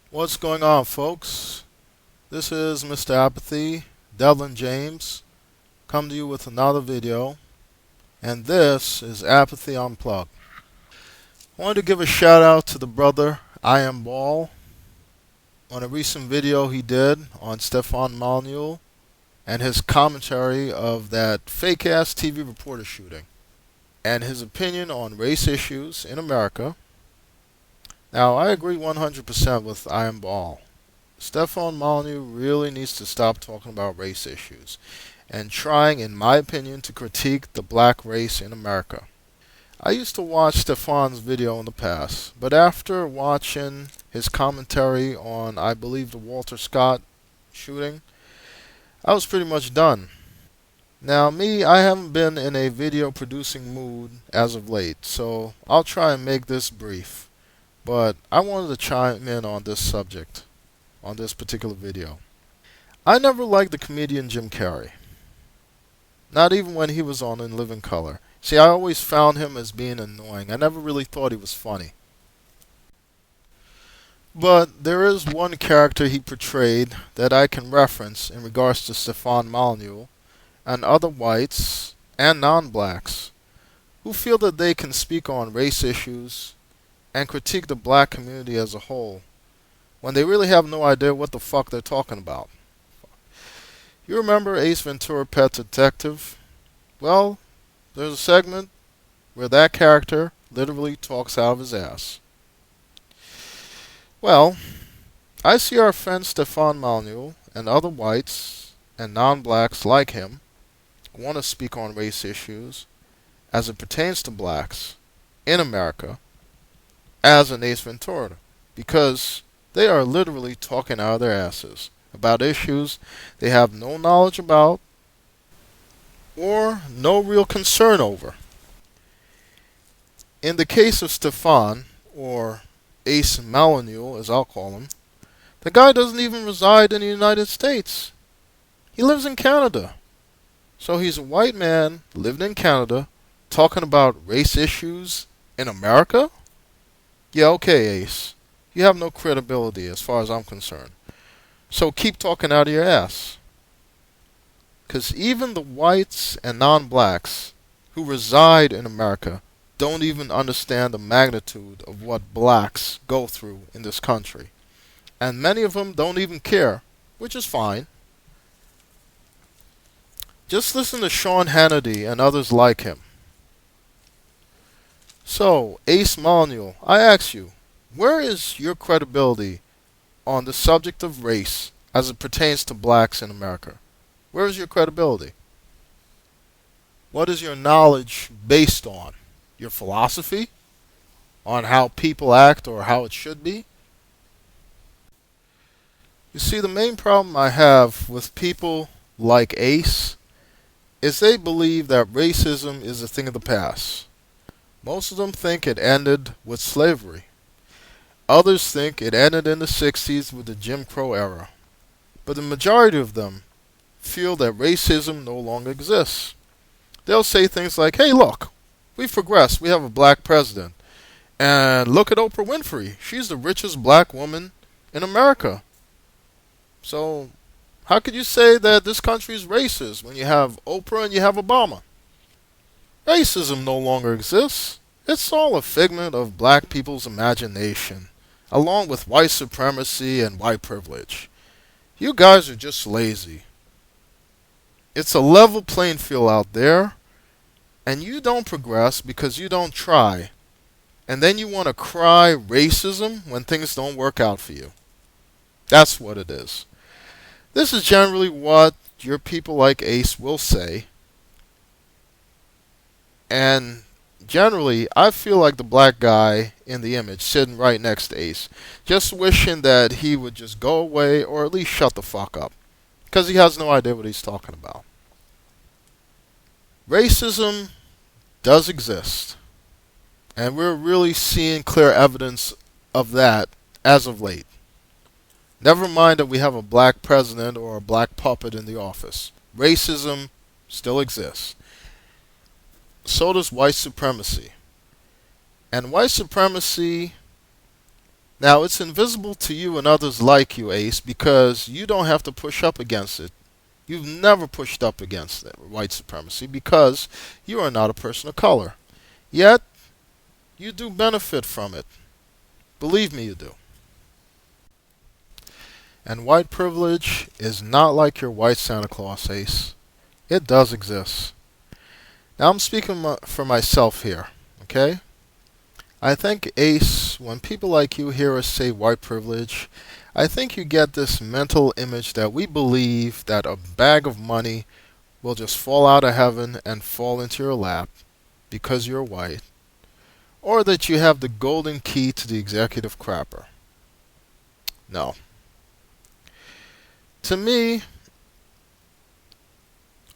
What's going on, folks? This is Mr. Apathy, Devlin James, come to you with another video, and this is Apathy Unplugged. I wanted to give a shout out to the brother IamBaal on a recent video he did on Stefan M and his commentary of that fake-ass TV reporter shooting, and his opinion on race issues in America. Now, I agree 100% with IamBaal. Stefan M really needs to stop talking about race issues and trying, in my opinion, to critique the black race in America. I used to watch Stefan's video in the past, but after watching his commentary on, I believe, the Walter Scott shooting, I was pretty much done. Now, I haven't been in a video producing mood as of late, so I'll try and make this brief. But I wanted to chime in on this subject, on this particular video. I never liked the comedian Jim Carrey. Not even when he was on In Living Color. See, I always found him as being annoying. I never really thought he was funny. But there is one character he portrayed that I can reference in regards to Stefan M and other whites and non-blacks who feel that they can speak on race issues and critique the black community as a whole when they really have no idea what the fuck they're talking about. You remember Ace Ventura: Pet Detective? Well, there's a segment where that character literally talks out of his ass. Well, I see our friend Stefan M and other whites and non-blacks like him want to speak on race issues as it pertains to blacks in America as an Ace Ventura, because they are literally talking out of their asses about issues they have no knowledge about or no real concern over. In the case of Stefan, or Ace Malinule as I'll call him, the guy doesn't even reside in the United States. He lives in Canada. So he's a white man living in Canada talking about race issues in America? Yeah, okay, Ace. You have no credibility as far as I'm concerned. So keep talking out of your ass. Because even the whites and non-blacks who reside in America don't even understand the magnitude of what blacks go through in this country. And many of them don't even care, which is fine. Just listen to Sean Hannity and others like him. So, Ace Malinule, I ask you, where is your credibility on the subject of race as it pertains to blacks in America? Where is your credibility? What is your knowledge based on? Your philosophy? On how people act or how it should be? You see, the main problem I have with people like Ace is they believe that racism is a thing of the past. Most of them think it ended with slavery. Others think it ended in the 60s with the Jim Crow era. But the majority of them feel that racism no longer exists. They'll say things like, hey, look, we've progressed. We have a black president. And look at Oprah Winfrey. She's the richest black woman in America. So how could you say that this country is racist when you have Oprah and you have Obama? Racism no longer exists. It's all a figment of black people's imagination, along with white supremacy and white privilege. You guys are just lazy. It's a level playing field out there, and you don't progress because you don't try. And then you want to cry racism when things don't work out for you. That's what it is. This is generally what your people like Ace will say. And generally, I feel like the black guy in the image sitting right next to Ace, just wishing that he would just go away or at least shut the fuck up, because he has no idea what he's talking about. Racism does exist, and we're really seeing clear evidence of that as of late. Never mind that we have a black president or a black puppet in the office. Racism still exists. So does white supremacy. And white supremacy, now it's invisible to you and others like you, Ace, because you don't have to push up against it. You've never pushed up against it, white supremacy, because you are not a person of color. Yet, you do benefit from it. Believe me, you do. And white privilege is not like your white Santa Claus, Ace. It does exist. Now I'm speaking for myself here, okay? I think, Ace, when people like you hear us say white privilege, I think you get this mental image that we believe that a bag of money will just fall out of heaven and fall into your lap because you're white, or that you have the golden key to the executive crapper. No. To me,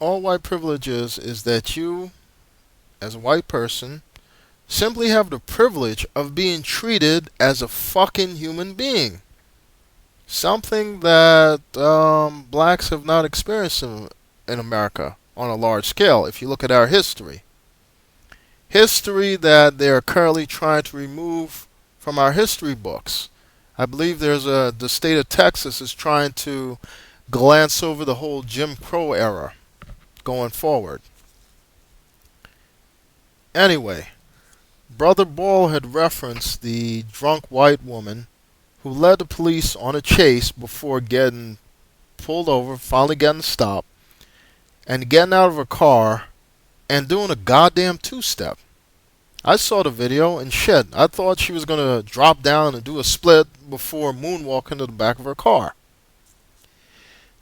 all white privilege is that you, as a white person, simply have the privilege of being treated as a fucking human being. Something that blacks have not experienced in America on a large scale, if you look at our history. History that they are currently trying to remove from our history books. I believe the state of Texas is trying to glance over the whole Jim Crow era going forward. Anyway, Brother Ball had referenced the drunk white woman who led the police on a chase before getting pulled over, finally getting stopped, and getting out of her car and doing a goddamn two-step. I saw the video and shit, I thought she was going to drop down and do a split before moonwalking to the back of her car.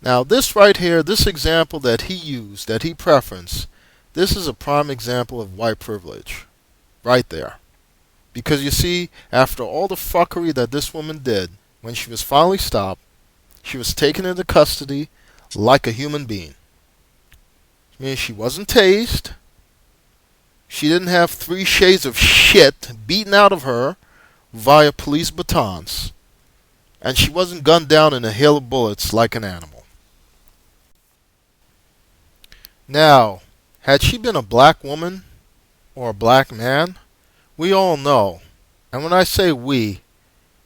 Now this right here, this example that he used, that he preferenced, this is a prime example of white privilege. Right there. Because you see, after all the fuckery that this woman did, when she was finally stopped, she was taken into custody like a human being. I mean, she wasn't tased. She didn't have 3 shades of shit beaten out of her via police batons. And she wasn't gunned down in a hail of bullets like an animal. Now, had she been a black woman or a black man, we all know, and when I say we,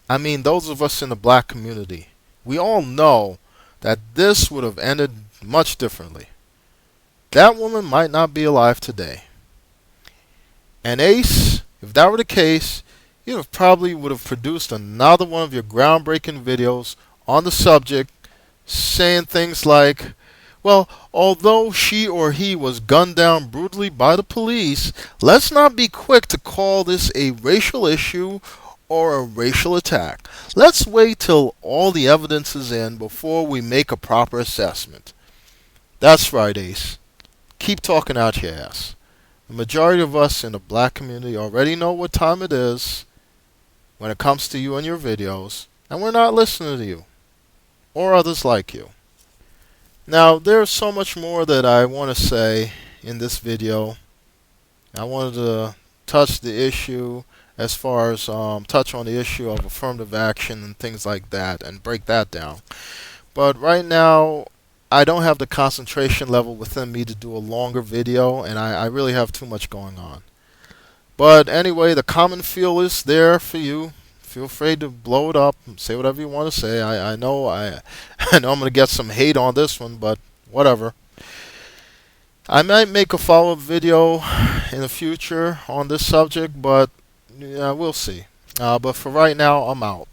I mean those of us in the black community, we all know that this would have ended much differently. That woman might not be alive today. And Ace, if that were the case, you probably would have produced another one of your groundbreaking videos on the subject, saying things like, well, although she or he was gunned down brutally by the police, let's not be quick to call this a racial issue or a racial attack. Let's wait till all the evidence is in before we make a proper assessment. That's right, Ace. Keep talking out your ass. The majority of us in the black community already know what time it is when it comes to you and your videos, and we're not listening to you or others like you. Now, there's so much more that I want to say in this video. I wanted to touch the issue as far as touch on the issue of affirmative action and things like that and break that down. But right now, I don't have the concentration level within me to do a longer video, and I really have too much going on. But anyway, the common feel is there for you. Feel free to blow it up and say whatever you want to say. I know I know I'm going to get some hate on this one, but whatever. I might make a follow-up video in the future on this subject, but we'll see. But for right now, I'm out.